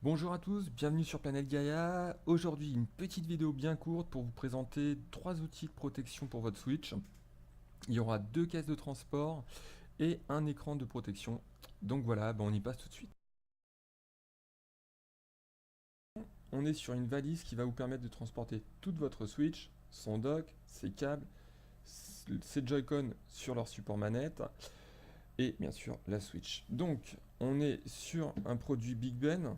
Bonjour à tous, bienvenue sur Planète Gaïa. Aujourd'hui, une petite vidéo bien courte pour vous présenter 3 outils de protection pour votre Switch. Il y aura 2 caisses de transport et un écran de protection. Donc voilà, on y passe tout de suite. On est sur une valise qui va vous permettre de transporter toute votre Switch, son dock, ses câbles, ses Joy-Con sur leur support manette et bien sûr la Switch. Donc on est sur un produit Big Ben,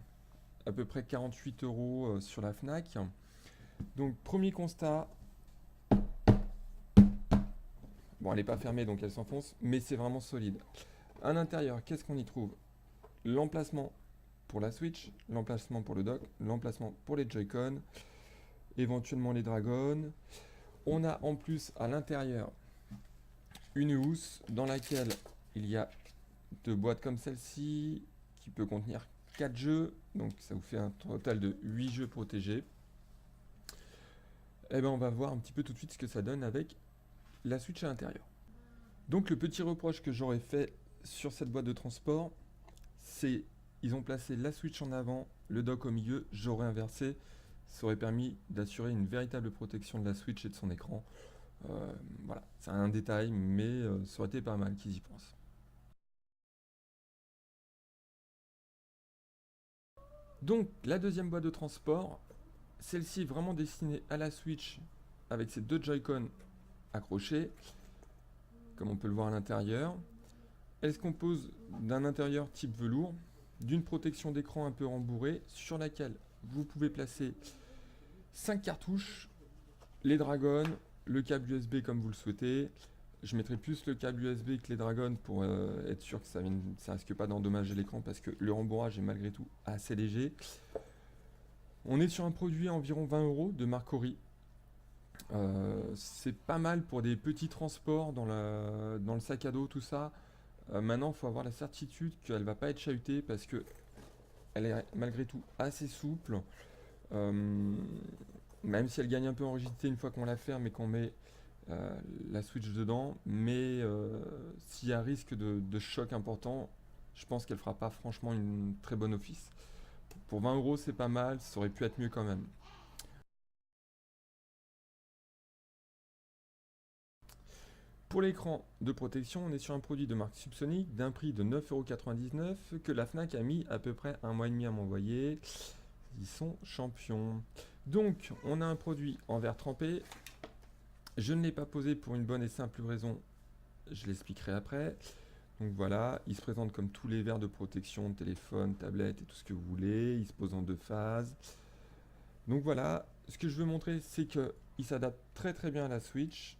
à peu près 48 € sur la Fnac. Donc premier constat, bon elle n'est pas fermée donc elle s'enfonce, mais c'est vraiment solide. À l'intérieur, qu'est-ce qu'on y trouve? L'emplacement pour la Switch, l'emplacement pour le dock, l'emplacement pour les Joy-Con, éventuellement les Dragons. On a en plus à l'intérieur une housse dans laquelle il y a 2 boîtes comme celle-ci qui peut contenir 4 jeux, donc ça vous fait un total de 8 jeux protégés. Et on va voir un petit peu tout de suite ce que ça donne avec la Switch à l'intérieur. Donc le petit reproche que j'aurais fait sur cette boîte de transport, c'est ils ont placé la Switch en avant, le dock au milieu, j'aurais inversé. Ça aurait permis d'assurer une véritable protection de la Switch et de son écran. Voilà, c'est un détail, mais ça aurait été pas mal qu'ils y pensent. Donc la deuxième boîte de transport, celle-ci est vraiment destinée à la Switch avec ses 2 Joy-Con accrochés, comme on peut le voir à l'intérieur. Elle se compose d'un intérieur type velours, d'une protection d'écran un peu rembourrée, sur laquelle vous pouvez placer 5 cartouches, les Dragons, le câble USB comme vous le souhaitez. Je mettrai plus le câble USB que les Dragons pour être sûr que ça risque pas d'endommager l'écran parce que le rembourrage est malgré tout assez léger. On est sur un produit à environ 20 € de marque Ori. C'est pas mal pour des petits transports dans le sac à dos, tout ça. Maintenant, il faut avoir la certitude qu'elle ne va pas être chahutée parce que elle est malgré tout assez souple. Euh, Même si elle gagne un peu en rigidité une fois qu'on la ferme et qu'on met la Switch dedans. Mais s'il y a risque de choc important, je pense qu'elle fera pas franchement une très bonne office. Pour 20 € c'est pas mal, ça aurait pu être mieux quand même. Pour l'écran de protection, on est sur un produit de marque Subsonic d'un prix de 9,99 € que la Fnac a mis à peu près un mois et demi à m'envoyer. Ils sont champions. Donc, on a un produit en verre trempé. Je ne l'ai pas posé pour une bonne et simple raison. Je l'expliquerai après. Donc voilà, il se présente comme tous les verres de protection, téléphone, tablette et tout ce que vous voulez. Il se pose en 2 phases. Donc voilà, ce que je veux montrer, c'est qu'il s'adapte très très bien à la Switch.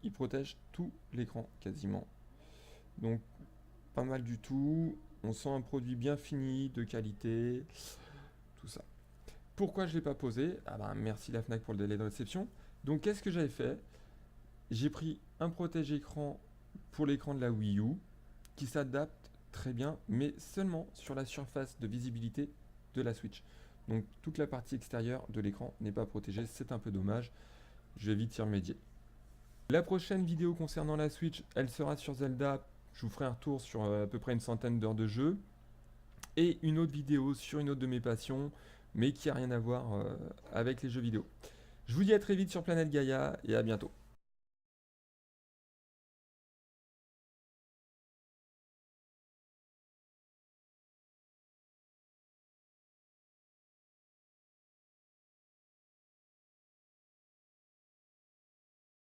Il protège tout l'écran quasiment. Donc pas mal du tout. On sent un produit bien fini, de qualité, tout ça. Pourquoi je ne l'ai pas posé? Ah ben merci la Fnac pour le délai de réception. Donc qu'est-ce que j'avais fait? J'ai pris un protège-écran pour l'écran de la Wii U qui s'adapte très bien, mais seulement sur la surface de visibilité de la Switch. Donc toute la partie extérieure de l'écran n'est pas protégée, c'est un peu dommage. Je vais vite y remédier. La prochaine vidéo concernant la Switch, elle sera sur Zelda. Je vous ferai un retour sur à peu près une centaine d'heures de jeu. Et une autre vidéo sur une autre de mes passions, mais qui n'a rien à voir avec les jeux vidéo. Je vous dis à très vite sur Planète Gaïa et à bientôt.